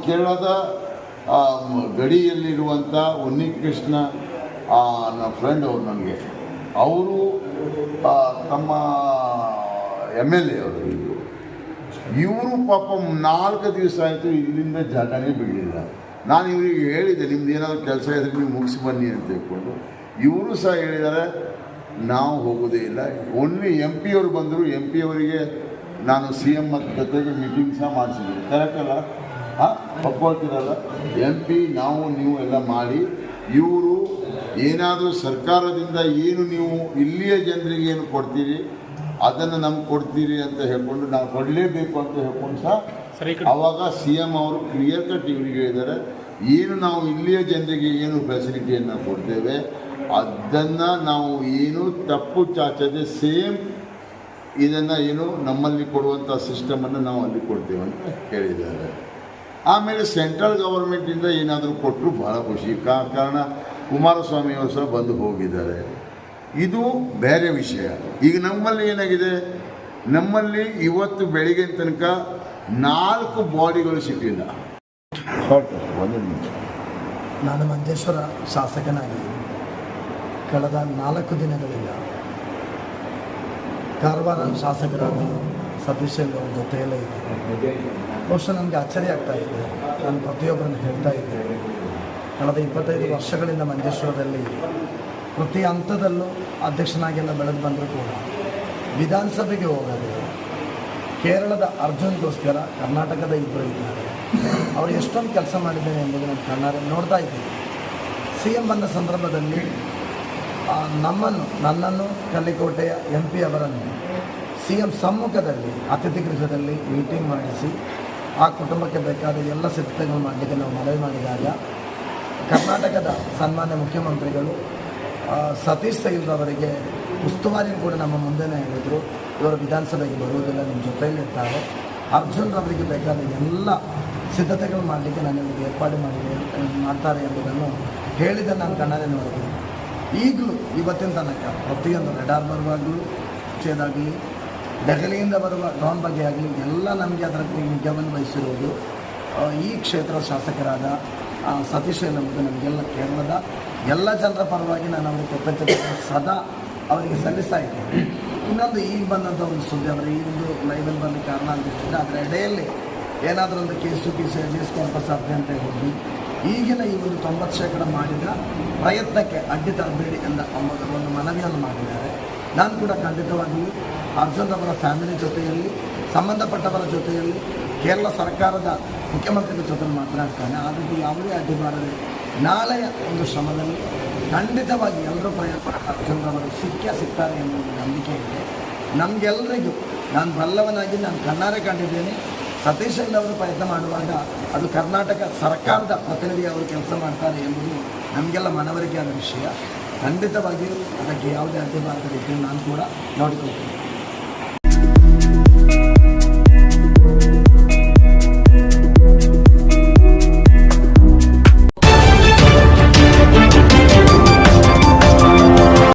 ಕೇರಳದ ಗಡಿಯಲ್ಲಿರುವಂಥ ಉನ್ನಿಕೃಷ್ಣ ನನ್ನ ಫ್ರೆಂಡ್ ಅವರು ನನಗೆ ಅವರು ತಮ್ಮ MLA ಅವರು ಇವರು ಪಾಪ 4 ದಿವಸ ಆಯಿತು ಇಲ್ಲಿಂದ ಜಾಗನೇ ಬಿಡಲಿಲ್ಲ. ನಾನು ಇವರಿಗೆ ಹೇಳಿದೆ ನಿಮ್ದು ಏನಾದರೂ ಕೆಲಸ ಇದ್ದರೆ ನೀವು ಮುಗಿಸಿ ಬನ್ನಿ ಅಂತ ಹೇಳ್ಕೊಂಡು ಇವರು ಸಹ ಹೇಳಿದ್ದಾರೆ ನಾವು ಹೋಗೋದೇ ಇಲ್ಲ. ಓನ್ಲಿ MP ಅವರು ಬಂದರು. MP ಅವರಿಗೆ ನಾನು CM ಜೊತೆಗೆ ಮೀಟಿಂಗ್ ಸಹ ಮಾಡಿಸಿದ್ದೀನಿ. ಕರೆಕ್ಟ್ ಅಲ್ಲ? ಒಪ್ಕೊಳ್ತೀರಲ್ಲ? MP ನಾವು ನೀವು ಎಲ್ಲ ಮಾಡಿ ಇವರು ಏನಾದರೂ ಸರ್ಕಾರದಿಂದ ಏನು ನೀವು ಇಲ್ಲಿಯ ಜನರಿಗೆ ಏನು ಕೊಡ್ತೀರಿ ಅದನ್ನು ನಮ್ಗೆ ಕೊಡ್ತೀರಿ ಅಂತ ಹೇಳ್ಕೊಂಡು ನಾವು ಕೊಡಲೇಬೇಕು ಅಂತ ಹೇಳ್ಕೊಂಡು ಸಹ ಆವಾಗ CM ಅವರು ಕ್ಲಿಯರ್ ಕಟ್ ಇವರಿಗೆ ಹೇಳಿದ್ದಾರೆ, ಏನು ನಾವು ಇಲ್ಲಿಯ ಜನರಿಗೆ ಏನು ಫೆಸಿಲಿಟಿಯನ್ನು ಕೊಡ್ತೇವೆ ಅದನ್ನು ನಾವು ಏನು ತಪ್ಪು ಚಾಚದೆ ಸೇಮ್ ಇದನ್ನು ಏನು ನಮ್ಮಲ್ಲಿ ಕೊಡುವಂಥ ಸಿಸ್ಟಮನ್ನು ನಾವು ಅಲ್ಲಿ ಕೊಡ್ತೇವೆ ಅಂತ ಹೇಳಿದ್ದಾರೆ. ಆಮೇಲೆ ಸೆಂಟ್ರಲ್ ಗವರ್ಮೆಂಟಿಂದ ಏನಾದರೂ ಕೊಟ್ಟರು ಭಾಳ ಖುಷಿ. ಕಾರಣ ಕುಮಾರಸ್ವಾಮಿ ಅವರು ಸಹ ಬಂದು ಹೋಗಿದ್ದಾರೆ. ಇದು ಬೇರೆ ವಿಷಯ. ಈಗ ನಮ್ಮಲ್ಲಿ ಏನಾಗಿದೆ, ನಮ್ಮಲ್ಲಿ ಇವತ್ತು ಬೆಳಿಗ್ಗೆ ತನಕ 4 ಬಾಡಿಗಳು ಸಿಕ್ಕಿಲ್ಲ. ನಾನು ಮಂಜೇಶ್ವರ ಶಾಸಕನಾಗಿ ಕಳೆದ 4 ದಿನಗಳಿಂದ ಕಾರವಾರ ಶಾಸಕರಾದ ಸತೀಶ್ ಅವರ ಜೊತೆಯಲ್ಲೇ ಇದೆ. ಬಹುಶಃ ನನಗೆ ಆಶ್ಚರ್ಯ ಆಗ್ತಾ ಇದೆ. ನಾನು ಪ್ರತಿಯೊಬ್ಬರನ್ನು ಹೇಳ್ತಾ ಇದ್ದೇನೆ, ಕಳೆದ 25 ವರ್ಷಗಳಿಂದ ಮಂಜೇಶ್ವರದಲ್ಲಿ ಪ್ರತಿ ಹಂತದಲ್ಲೂ ಅಧ್ಯಕ್ಷನಾಗೆಲ್ಲ ಬೆಳೆದು ಬಂದರೂ ಕೂಡ ವಿಧಾನಸಭೆಗೆ ಹೋಗದೆ ಕೇರಳದ ಅರ್ಜುನ್ಗೋಸ್ಕರ ಕರ್ನಾಟಕದ ಇಬ್ಬರು ಇದ್ದಾರೆ. ಅವರು ಎಷ್ಟೊಂದು ಕೆಲಸ ಮಾಡಿದ್ದೇನೆ ಎಂಬುದು ನಾನು ಕಣ್ಣಾರೆ ನೋಡ್ತಾ ಇದ್ದೀನಿ. CM ಬಂದ ಸಂದರ್ಭದಲ್ಲಿ ನನ್ನನ್ನು ಕಲ್ಲಿಕೋಟೆಯ MP ಅವರನ್ನು CM ಸಮ್ಮುಖದಲ್ಲಿ ಅತಿಥಿ ಗೃಹದಲ್ಲಿ ಮೀಟಿಂಗ್ ಮಾಡಿಸಿ ಆ ಕುಟುಂಬಕ್ಕೆ ಬೇಕಾದ ಎಲ್ಲ ಸಿದ್ಧತೆಗಳು ಮಾಡಲಿಕ್ಕೆ ನಾವು ಮನವಿ ಮಾಡಿದಾಗ ಕರ್ನಾಟಕದ ಸನ್ಮಾನ್ಯ ಮುಖ್ಯಮಂತ್ರಿಗಳು ಸತೀಶ್ ಸೈಲ್ರವರಿಗೆ ಉಸ್ತುವಾರಿ ಕೂಡ ನಮ್ಮ ಮುಂದೆನೇ ಹೇಳಿದರು, ಇವರು ವಿಧಾನಸಭೆಗೆ ಬರುವುದಿಲ್ಲ, ನಿಮ್ಮ ಜೊತೆಯಲ್ಲಿರ್ತಾರೆ, ಅರ್ಜುನ್ ಅವರಿಗೆ ಬೇಕಾದ ಎಲ್ಲ ಸಿದ್ಧತೆಗಳು ಮಾಡಲಿಕ್ಕೆ ನನಗೆ ಏರ್ಪಾಡು ಮಾಡ್ತಾರೆ ಎಂಬುದನ್ನು ಹೇಳಿದ ನಾನು ಕಣ್ಣಾರೆ ನೋಡಿದೆ. ಈಗಲೂ ಇವತ್ತಿನ ತನಕ ಪ್ರತಿಯೊಂದು ರೆಡಾರ್ ಬರುವಾಗಲೂ ಕ್ಷೇದಾಗಲಿ ದೆಹಲಿಯಿಂದ ಬರುವ ಡ್ರೋನ್ ಬಗ್ಗೆ ಆಗಲಿ ಎಲ್ಲ ನಮಗೆ ಅದರ ನಿಜವನ್ನು ವಹಿಸಿರುವುದು ಈ ಕ್ಷೇತ್ರದ ಶಾಸಕರಾದ ಸತೀಶ್ ಎಂಬುದು ನಮಗೆಲ್ಲ ಕೇರಳದ ಎಲ್ಲ ಜನರ ಪರವಾಗಿ ನಾನು ಅವರಿಗೆ ಕೃತಜ್ಞತೆ ಸದಾ ಅವರಿಗೆ ಸಲ್ಲಿಸ್ತಾ ಇದ್ದೇನೆ. ಇನ್ನೊಂದು ಈಗ ಬಂದಂಥ ಒಂದು ಸುದ್ದಿ, ಅವರ ಈ ಒಂದು ಲೈವಲ್ಲಿ ಬಂದ ಕಾರಣ ಅಂತಿರ್ತದೆ, ಅದರ ಎಡೆಯಲ್ಲಿ ಏನಾದರೂ ಒಂದು ಕೇಸು ಎದುರಿಸುವಂಥ ಸಾಧ್ಯ ಅಂತ ಹೋಗಿ ಈಗಿನ ಈ ಒಂದು 90% ಮಾಡಿದ ಪ್ರಯತ್ನಕ್ಕೆ ಅಡ್ಡಿ ತರಬೇಡಿ ಎಂದ ಒಂದು ಮನವಿಯನ್ನು ಮಾಡಿದ್ದಾರೆ. ನಾನು ಕೂಡ ಖಂಡಿತವಾಗಿಯೂ ಅರ್ಜುನ್ ಅವರ ಫ್ಯಾಮಿಲಿ ಜೊತೆಯಲ್ಲಿ ಸಂಬಂಧಪಟ್ಟವರ ಜೊತೆಯಲ್ಲಿ ಕೇರಳ ಸರ್ಕಾರದ ಮುಖ್ಯಮಂತ್ರಿಗಳ ಜೊತೆ ಮಾತನಾಡ್ತಾನೆ. ಆದರೂ ಯಾವುದೇ ಅಡ್ಡಿ ಬಾರದೆ ನಾಳೆಯ ಒಂದು ಶ್ರಮದಲ್ಲಿ ಖಂಡಿತವಾಗಿ ಎಲ್ಲರೂ ಪ್ರಯತ್ನ ಅರ್ಜುನ್ ಅವರು ಸಿಗ್ತಾರೆ ಎನ್ನುವ ನಂಬಿಕೆ ಇದೆ ನಮಗೆಲ್ಲರಿಗೂ. ನಾನು ಬಲ್ಲವನಾಗಿ ನಾನು ಕಣ್ಣಾರೆ ಕಂಡಿದ್ದೇನೆ. ಸತೀಶ್ ಅವರು ಪ್ರಯತ್ನ ಮಾಡುವಾಗ ಅದು ಕರ್ನಾಟಕ ಸರ್ಕಾರದ ಪ್ರತಿನಿಧಿ ಅವರು ಕೆಲಸ ಮಾಡ್ತಾರೆ ಎಂಬುದು ನಮಗೆಲ್ಲ ಮನವರಿಕೆಯಾದ ವಿಷಯ. ಖಂಡಿತವಾಗಿಯೂ ಅದಕ್ಕೆ ಯಾವುದೇ ಅಡ್ಡಿ ಬಾರದ ರೀತಿಯಲ್ಲಿ ನಾನು ಕೂಡ ನೋಡಿಕೊಳ್ತೀನಿ.